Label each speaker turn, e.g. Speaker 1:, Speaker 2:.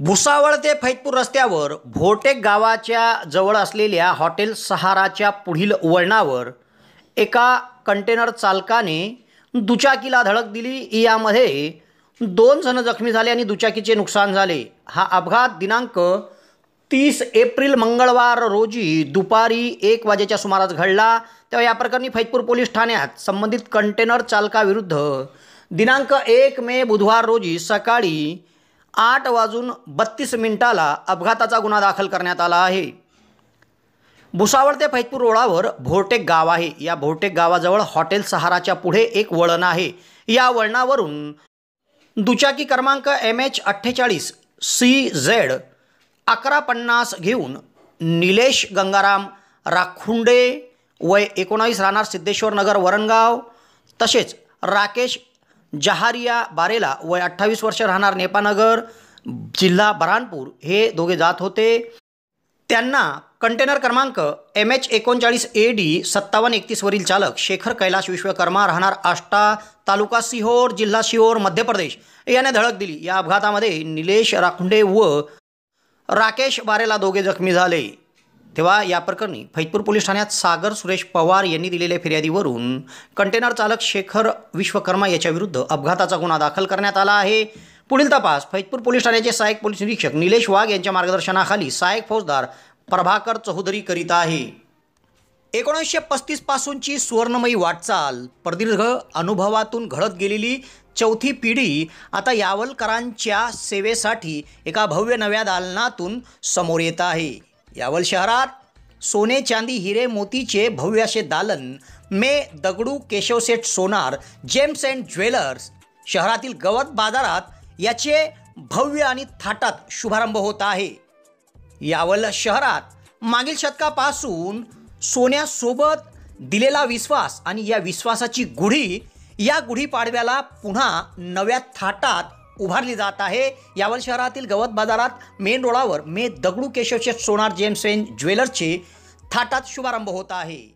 Speaker 1: भुसावळ ते फैजपूर रस्त्यावर भोटेक गावाच्या जवळ असलेल्या हॉटेल सहाराच्या पुढील वळणावर एका कंटेनर चालकाने दुचाकीला धडक दिली। यामध्ये 2 जण जखमी झाले आणि दुचाकीचे नुकसान झाले। हा अपघात दिनांक 30 एप्रिल मंगळवार रोजी दुपारी 1 वाजेच्या सुमारास घडला। तेव्हा या प्रकरणी फैजपूर पोलीस ठाण्यात संबंधित कंटेनर चालकाविरुद्ध दिनांक 1 मे बुधवार रोजी सकाळी 8:32 अपघाताचा गुन्हा दाखल करण्यात आला आहे। भुसावळ ते फैजपूर रोडावर भोटेक गाव आहे। या भोटेक गावाजवळ हॉटेल सहाराच्या पुढे एक वळण आहे। या वळणावरून दुचाकी क्रमांक MH48 CZ 1150 घेऊन निलेश गंगाराम राखुंडे वय 19 राहणार सिद्धेश्वर नगर वरणगाव, तसेच राकेश जहारिया बारेला वय 28 वर्ष राहणार नेपानगर जिल्हा बऱ्हाणपूर हे दोघे जात होते। त्यांना कंटेनर क्रमांक MH39 AD 5731 वरील चालक शेखर कैलाश विश्वकर्मा राहणार आष्टा तालुका सिहोर जिल्हा सिहोर मध्य प्रदेश याने धडक दिली। या अपघातामध्ये निलेश राखुंडे व राकेश बारेला दोघे जखमी झाले। तेव्हा या प्रकरणी फैजपूर पोलीस ठाण्यात सागर सुरेश पवार यांनी दिलेल्या फिर्यादीवरून कंटेनर चालक शेखर विश्वकर्मा याच्या विरुद्ध अपघाताचा गुन्हा दाखल करण्यात आला आहे। पुढील तपास फैजपूर पोलीस ठाण्याचे सहाय्यक पोलीस निरीक्षक निलेश वाघ यांच्या मार्गदर्शनाखाली सहाय्यक फौजदार प्रभाकर चौधरी करीत आहे। 1935 पासूनची सुवर्णमयी वाटचाल, प्रदीर्घ अनुभवातून घडत गेलेली चौथी पिढी आता यावलकरांच्या सेवेसाठी एका भव्य नव्या दालनातून समोर येत आहे। यावल शहरात सोने चांदी हिरे मोतीचे भव्य असे दालन मे Dagdu Keshavseth Sonar gems and jewellers शहरातील गवत बाजारात याचे भव्य आणि थाटात शुभारंभ होत आहे। यावल शहरात मागील शतकापासून सोन्यासोबत दिलेला विश्वास आणि या विश्वासाची गुढी या गुढीपाडव्याला पुन्हा नव्या थाटात उभारली जात आहे। यावल शहरातील गवत बाजारात मेन रोडावर मे दगडू केशवसेठ सोनार जेम्स अँड ज्वेलर्सचे थाटात शुभारंभ होत आहे।